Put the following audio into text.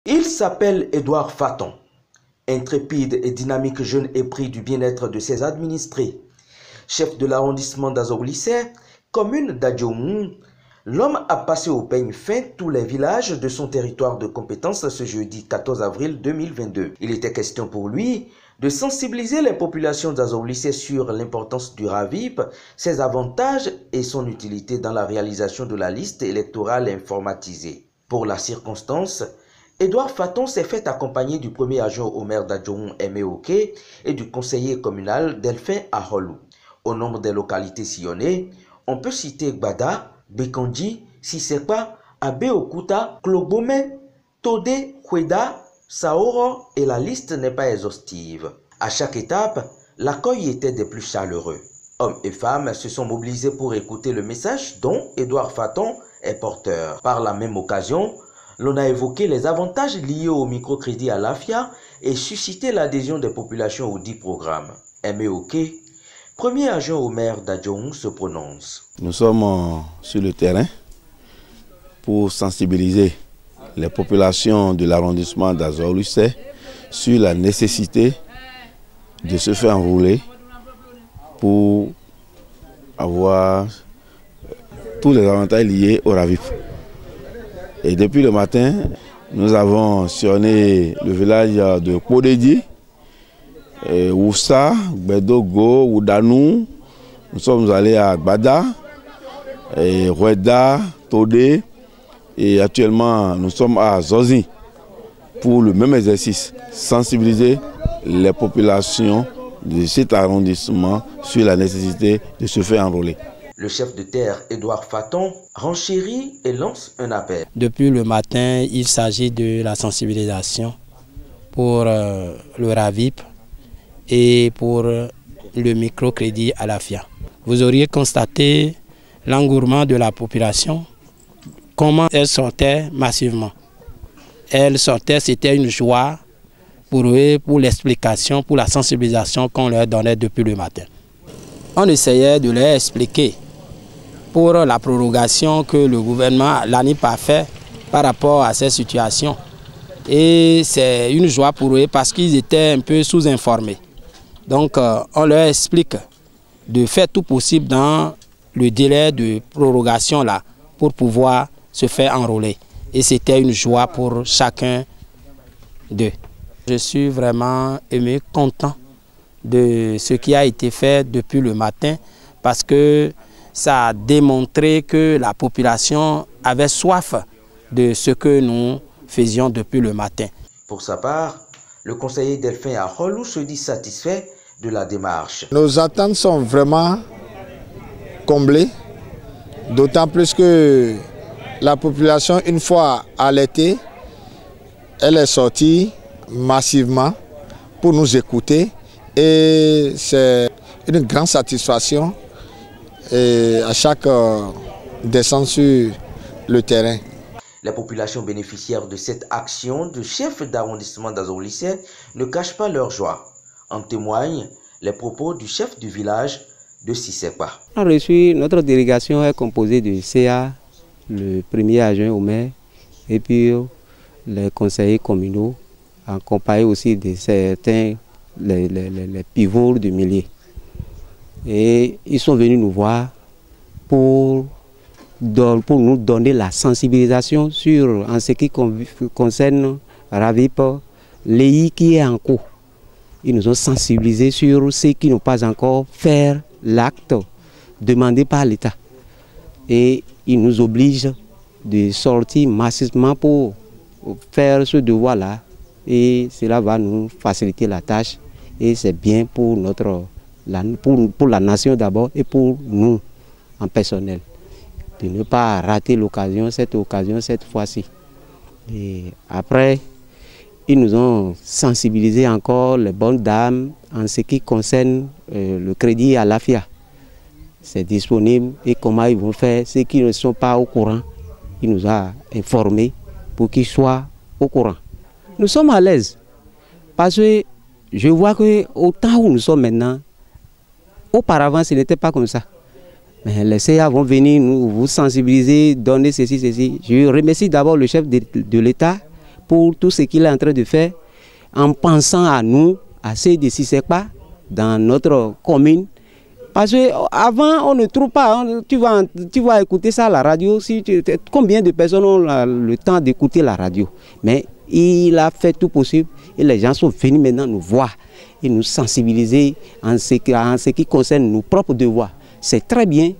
Il s'appelle Edouard Faton. Intrépide et dynamique jeune épris du bien-être de ses administrés. Chef de l'arrondissement d'Azorlisset, commune d'Adjomou, l'homme a passé au peigne fin tous les villages de son territoire de compétence ce jeudi 14 avril 2022. Il était question pour lui de sensibiliser les populations d'Azorlisset sur l'importance du RAVIP, ses avantages et son utilité dans la réalisation de la liste électorale informatisée. Pour la circonstance, Edouard Faton s'est fait accompagner du premier adjoint au maire d'Adjomou Aimé Oké et du conseiller communal Delphin Aholou. Au nombre des localités sillonnées, on peut citer Gbada, Bekandji, Sisekpa, Abeokuta, Klobome, Todé, Kweda, Saoro et la liste n'est pas exhaustive. À chaque étape, l'accueil était des plus chaleureux. Hommes et femmes se sont mobilisés pour écouter le message dont Edouard Faton est porteur. Par la même occasion, l'on a évoqué les avantages liés au microcrédit à l'AFIA et suscité l'adhésion des populations aux 10 programmes. Aimé Oké, premier agent au maire d'Adjomou, se prononce. Nous sommes sur le terrain pour sensibiliser les populations de l'arrondissement d'Azorlisset sur la nécessité de se faire enrôler pour avoir tous les avantages liés au RAVIP. Et depuis le matin, nous avons sillonné le village de Podedi, Oussa, Gbedogo, Oudanou. Nous sommes allés à Gbada, Rweda, Todé. Et actuellement, nous sommes à Zozi pour le même exercice, sensibiliser les populations de cet arrondissement sur la nécessité de se faire enrôler. Le chef de terre, Edouard Faton, renchérit et lance un appel. Depuis le matin, il s'agit de la sensibilisation pour le RAVIP et pour le microcrédit à l'AFIA. Vous auriez constaté l'engouement de la population, comment elle sortait massivement. Elle sortait, c'était une joie pour eux, pour l'explication, pour la sensibilisation qu'on leur donnait depuis le matin. On essayait de leur expliquer pour la prorogation que le gouvernement, l'ANIP a fait par rapport à ces situations. Et c'est une joie pour eux parce qu'ils étaient un peu sous-informés. Donc on leur explique de faire tout possible dans le délai de prorogation là pour pouvoir se faire enrôler. Et c'était une joie pour chacun d'eux. Je suis vraiment ému, content de ce qui a été fait depuis le matin parce que ça a démontré que la population avait soif de ce que nous faisions depuis le matin. Pour sa part, le conseiller Delphin Aholou se dit satisfait de la démarche. Nos attentes sont vraiment comblées, d'autant plus que la population, une fois alertée, elle est sortie massivement pour nous écouter et c'est une grande satisfaction et à chaque descente sur le terrain. Les populations bénéficiaires de cette action de chef d'arrondissement d'Azorlisset ne cachent pas leur joie. En témoignent les propos du chef du village de Sisekpa. Notre délégation est composée de CA, le premier adjoint au maire, et puis les conseillers communaux, accompagnés aussi de certains les pivots du milieu. Et ils sont venus nous voir pour nous donner la sensibilisation en ce qui concerne RAVIP, l'EI qui est en cours. Ils nous ont sensibilisés sur ce qui n'ont pas encore fait l'acte demandé par l'État. Et ils nous obligent de sortir massivement pour faire ce devoir-là. Et cela va nous faciliter la tâche. Et c'est bien pour la nation d'abord et pour nous en personnel. De ne pas rater cette occasion cette fois-ci. Et après, ils nous ont sensibilisé encore les bonnes dames en ce qui concerne le crédit à l'AFIA. C'est disponible et comment ils vont faire. Ceux qui ne sont pas au courant, ils nous ont informés pour qu'ils soient au courant. Nous sommes à l'aise parce que je vois qu'au temps où nous sommes maintenant, auparavant ce n'était pas comme ça. Mais les CA vont venir vous sensibiliser, donner ceci, ceci. Je remercie d'abord le chef de l'État pour tout ce qu'il est en train de faire, en pensant à nous, à ceux de Sissekpa, dans notre commune. Parce qu'avant, on ne trouve pas, tu vas écouter ça à la radio, combien de personnes ont le temps d'écouter la radio? Mais il a fait tout possible et les gens sont venus maintenant nous voir et nous sensibiliser en ce qui concerne nos propres devoirs. C'est très bien